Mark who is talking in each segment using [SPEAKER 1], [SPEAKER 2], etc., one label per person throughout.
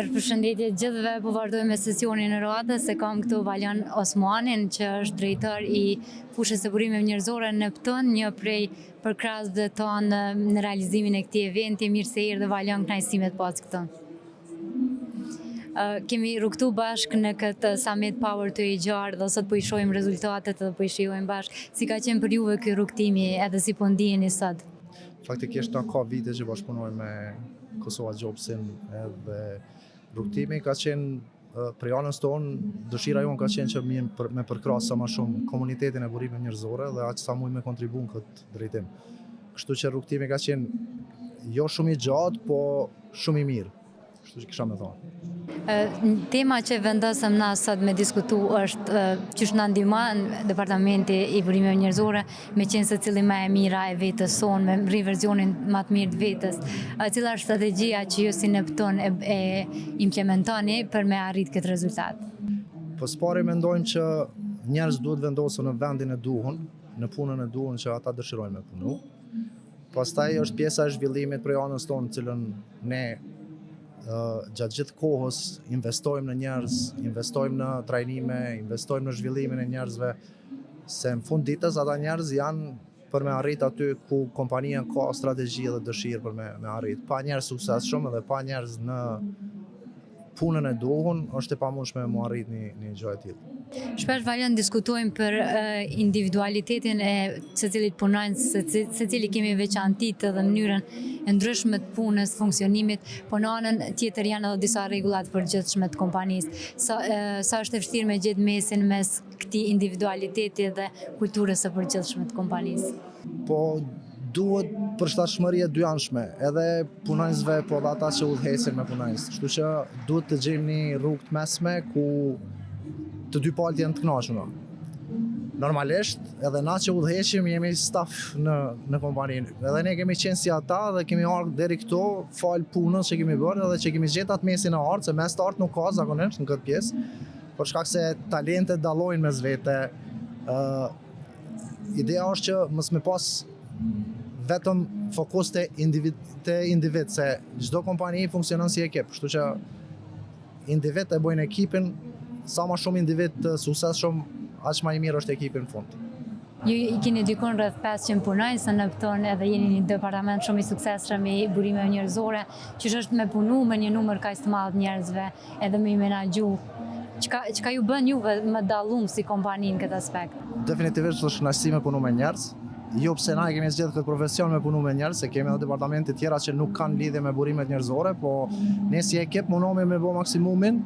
[SPEAKER 1] Përshëndetje gjithëve, po vazhdoj me sesionin e radhës se kam këtu Valjan Osmanin, që është drejtor i fushës së burimeve njerëzore në Neptun, një prej përkrahësve tonë në realizimin e këtij eventi. Mirë se erdhe Valjan, kënaqësi me të pas këtu. Kemi rrugtu bashkë në këtë Summit Power të i gjarë dhe sot po i shohim rezultatet dhe po i shijojmë bashkë. Si ka qenë për juve ky rrugtimi edhe si po ndiheni sot?
[SPEAKER 2] Faktikisht na ka vite që bashkëpunoj me Kosova Jobsin edhe rrugtimi ka qenë për anës tonë, dëshira jonë ka qenë që me përkrahë sa më shumë komunitetin e burimeve njerëzore dhe aq sa muj me kontribu në këtë drejtim. Kështu që rrugtimi ka qenë jo shumë i gjatë, po shumë i mirë. Kështu që kisha me thonë.
[SPEAKER 1] Tema që vendosëm na sot me diskutu është qysh na ndihmon Departamenti i Burimeve Njerëzore me qenë se cili më e mira e vetës sonë, me rri verzionin më të mirë të vetës. Cila është strategjia që ju si Neptun e implementoni për me arrit këtë rezultat?
[SPEAKER 2] Po s'pari mendojmë që njerëz duhet vendosen në vendin e duhur, në punën e duhur që ata dëshirojnë me punu. Pastaj është pjesa e zhvillimit prej anës tonë, cilën ne gjatë gjithë kohës investojmë në njerëz, investojmë në trajnime, investojmë në zhvillimin e njerëzve, se në fund ditës ata njerëz janë për me arrit aty ku kompania ka strategji dhe dëshirë për me arrit. Pa njerëz suksesshëm dhe pa njerëz në punën e duhur, është e pamundshme me arrit një gjë e tillë.
[SPEAKER 1] Shpesh Valjan diskutojmë për individualitetin e secilit punonjës, secili kemi veçantitë dhe mënyrën e ndryshme të punës, funksionimit, po në anën tjetër janë edhe disa rregulla të përgjithshme të kompanisë. Sa është e vështirë me gjetë mesin mes këtij individualiteti dhe kulturës së përgjithshme të kompanisë?
[SPEAKER 2] Po duhet përshtatshmëri e dyanshme, edhe punonjësve, po edhe ata që udhëhesin me punonjës. Kështu që duhet të gjejmë një rrugë të mesme ku të dy palët janë të kënaqura. Normalisht, edhe na që udhëheqim jemi staf në kompaninë. Edhe ne kemi qenë si ata dhe kemi ardhur deri këtu fal punës që kemi bërë edhe që kemi gjetur atë mesin e artë, se mes të artë nuk ka zakonisht në këtë pjesë, për shkak se talentet dallojnë mes vete. Ideja është që mos me pas vetëm fokus te individ, se çdo kompani funksionon si ekip, kështu që individ e bojnë ekipin, sa më shumë individ të suksesshëm, aq më i mirë është ekipi në fund.
[SPEAKER 1] Ju i keni dikon rreth 500 punonjës në Neptun edhe jeni një departament shumë i suksesshëm i burimeve njerëzore, që është me punu me një numër kaq të madh njerëzve edhe me i menaxhu. Çka ju bën juve më dallum si kompani në këtë aspekt?
[SPEAKER 2] Definitivisht është kënaqësi me punu me njerëz. Jo pse na e kemi zgjedhur këtë profesion me punu me njerëz, se kemi edhe departamente tjera që nuk kanë lidhje me burimet njerëzore, po ne si ekip mundohemi me bë maksimumin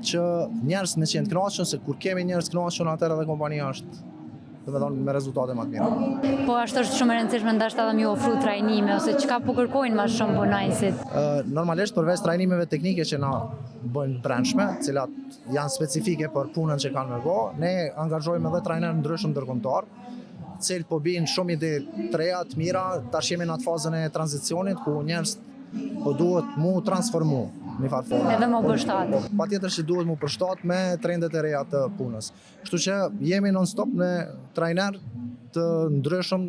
[SPEAKER 2] që njerëz me qenë të kënaqur, se kur kemi njerëz të kënaqur atëherë edhe kompania është, domethënë, me rezultate më të mira.
[SPEAKER 1] Po ashtu është shumë e rëndësishme ndoshta edhe më ofru trajnime ose çka po kërkojnë më shumë punonjësit.
[SPEAKER 2] Normalisht përveç trajnimeve teknike që na bëjnë brendshme, të cilat janë specifike për punën që kanë me bë, ne angazhojmë edhe trajnerë ndryshëm ndërkombëtar, cilë po bijnë shumë ide të reja, të mira. Tash jemi në atë fazën e tranzicionit ku njerëz po duhet mu transformu në farë forme.
[SPEAKER 1] Edhe më përshtat.
[SPEAKER 2] Patjetër që duhet mu përshtat me trendet e reja të punës. Kështu që jemi non-stop në trajner të ndryshëm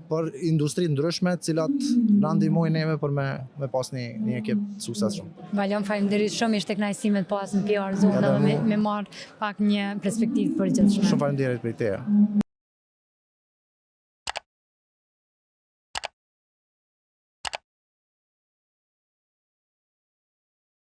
[SPEAKER 2] për industri ndryshme, cilat na ndihmojnë neve për me pas një ekip suksesshëm.
[SPEAKER 1] Valjan, faleminderit shumë, ishte kënaqësi me të pas në PR zonë dhe me marr pak një perspektivë të përgjithshme.
[SPEAKER 2] Shumë faleminderit për teja.